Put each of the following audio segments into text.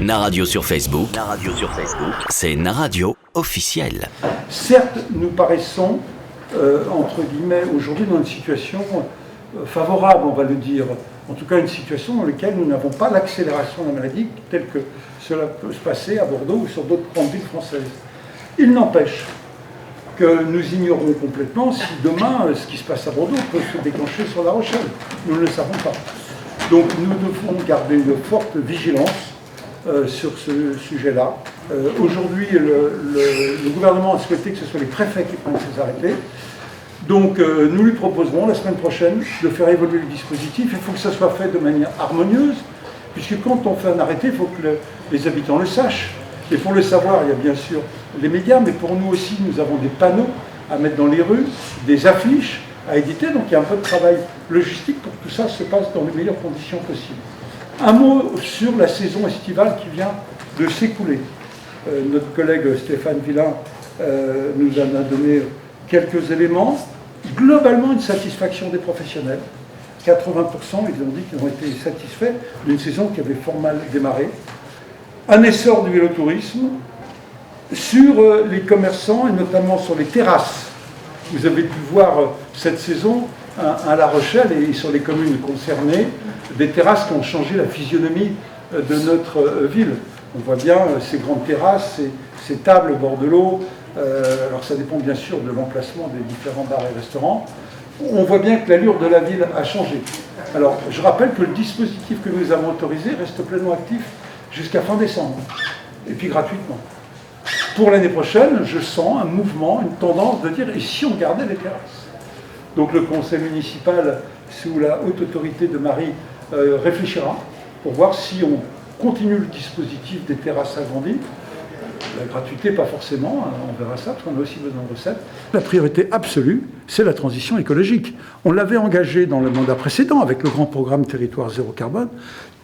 Naradio sur Facebook. C'est Naradio officiel. Certes, nous paraissons, entre guillemets, aujourd'hui dans une situation favorable, on va le dire. En tout cas, une situation dans laquelle nous n'avons pas l'accélération de la maladie telle que cela peut se passer à Bordeaux ou sur d'autres grandes villes françaises. Il n'empêche que nous ignorons complètement si demain, ce qui se passe à Bordeaux peut se déclencher sur La Rochelle. Nous ne le savons pas. Donc nous devons garder une forte vigilance sur ce sujet-là. Aujourd'hui, le gouvernement a souhaité que ce soit les préfets qui prennent ces arrêtés. Donc nous lui proposerons la semaine prochaine de faire évoluer le dispositif. Il faut que ça soit fait de manière harmonieuse, puisque quand on fait un arrêté, il faut que les habitants le sachent. Et pour le savoir, il y a bien sûr les médias, mais pour nous aussi, nous avons des panneaux à mettre dans les rues, des affiches à éditer. Donc il y a un peu de travail logistique pour que tout ça se passe dans les meilleures conditions possibles. Un mot sur la saison estivale qui vient de s'écouler. Notre collègue Stéphane Villain nous en a donné quelques éléments. Globalement, une satisfaction des professionnels. 80%, ils ont dit qu'ils ont été satisfaits d'une saison qui avait fort mal démarré. Un essor du vélotourisme sur les commerçants et notamment sur les terrasses. Vous avez pu voir cette saison à La Rochelle et sur les communes concernées, des terrasses qui ont changé la physionomie de notre ville. On voit bien ces grandes terrasses, ces tables au bord de l'eau. Alors ça dépend bien sûr de l'emplacement des différents bars et restaurants. On voit bien que l'allure de la ville a changé. Alors je rappelle que le dispositif que nous avons autorisé reste pleinement actif jusqu'à fin décembre, et puis gratuitement. Pour l'année prochaine, je sens un mouvement, une tendance de dire « et si on gardait les terrasses ?» Donc le conseil municipal, sous la haute autorité de Marie, réfléchira pour voir si on continue le dispositif des terrasses agrandies. La gratuité, pas forcément, on verra ça, parce qu'on a aussi besoin de recettes. La priorité absolue, c'est la transition écologique. On l'avait engagé dans le mandat précédent avec le grand programme Territoire Zéro Carbone.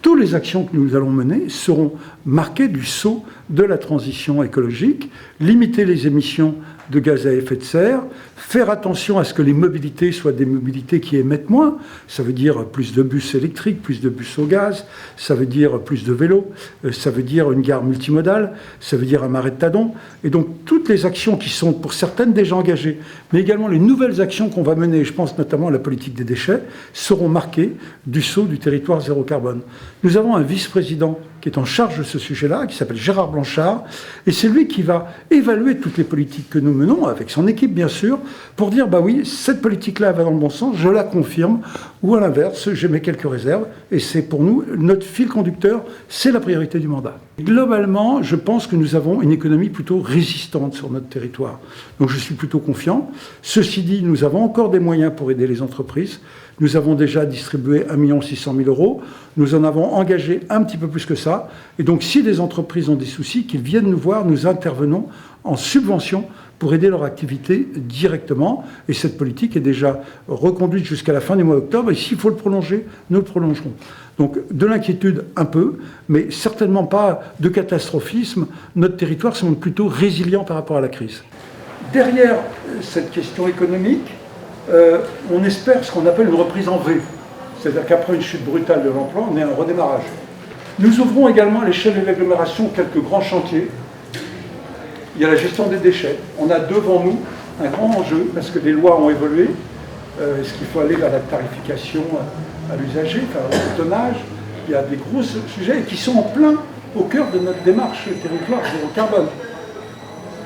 Toutes les actions que nous allons mener seront marquées du sceau de la transition écologique, limiter les émissions de gaz à effet de serre, faire attention à ce que les mobilités soient des mobilités qui émettent moins. Ça veut dire plus de bus électriques, plus de bus au gaz, ça veut dire plus de vélos, ça veut dire une gare multimodale, ça veut dire un marais de Tadon. Et donc toutes les actions qui sont pour certaines déjà engagées, mais également les nouvelles actions qu'on va mener, je pense notamment à la politique des déchets, seront marquées du sceau du territoire zéro carbone. Nous avons un vice-président qui est en charge de ce sujet-là, qui s'appelle Gérard Blanchard, et c'est lui qui va évaluer toutes les politiques que nous menons, avec son équipe bien sûr, pour dire, bah oui, cette politique-là va dans le bon sens, je la confirme, ou à l'inverse, j'émets quelques réserves, et c'est pour nous, notre fil conducteur, c'est la priorité du mandat. Globalement, je pense que nous avons une économie plutôt résistante sur notre territoire, donc je suis plutôt confiant. Ceci dit, nous avons encore des moyens pour aider les entreprises. Nous avons déjà distribué 1 600 000 €. Nous en avons engagé un petit peu plus que ça. Et donc, si des entreprises ont des soucis, qu'ils viennent nous voir, nous intervenons en subvention pour aider leur activité directement. Et cette politique est déjà reconduite jusqu'à la fin du mois d'octobre. Et s'il faut le prolonger, nous le prolongerons. Donc, de l'inquiétude un peu, mais certainement pas de catastrophisme. Notre territoire semble plutôt résilient par rapport à la crise. Derrière cette question économique, on espère ce qu'on appelle une reprise en V. C'est-à-dire qu'après une chute brutale de l'emploi, on est un redémarrage. Nous ouvrons également à l'échelle de l'agglomération quelques grands chantiers. Il y a la gestion des déchets. On a devant nous un grand enjeu, parce que les lois ont évolué. Est-ce qu'il faut aller vers la tarification à l'usager, faire le tonnage? Il y a des gros sujets qui sont en plein au cœur de notre démarche territoire zéro carbone.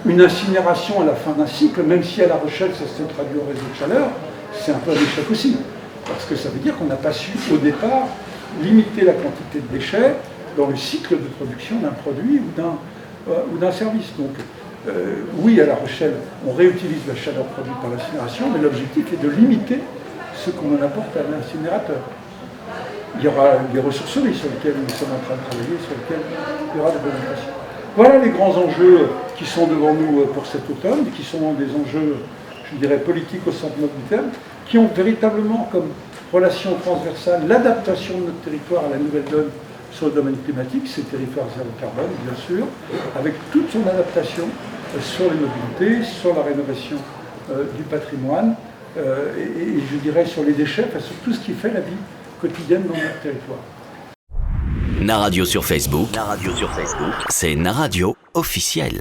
Une incinération à la fin d'un cycle, même si à La Rochelle ça se traduit au réseau de chaleur, c'est un peu un échec aussi. Parce que ça veut dire qu'on n'a pas su au départ limiter la quantité de déchets dans le cycle de production d'un produit ou d'un service. Donc oui, à La Rochelle, on réutilise la chaleur produite par l'incinération, mais l'objectif est de limiter ce qu'on en apporte à l'incinérateur. Il y aura des ressourceries sur lesquelles nous sommes en train de travailler, sur lesquelles il y aura des bonnes passions. Voilà les grands enjeux qui sont devant nous pour cet automne, qui sont des enjeux, je dirais, politiques au sens noble du terme, qui ont véritablement comme relation transversale l'adaptation de notre territoire à la nouvelle donne sur le domaine climatique, c'est territoire zéro carbone, bien sûr, avec toute son adaptation sur les mobilités, sur la rénovation du patrimoine, et je dirais sur les déchets, enfin, sur tout ce qui fait la vie quotidienne dans notre territoire. Naradio sur Facebook. C'est Naradio officiel.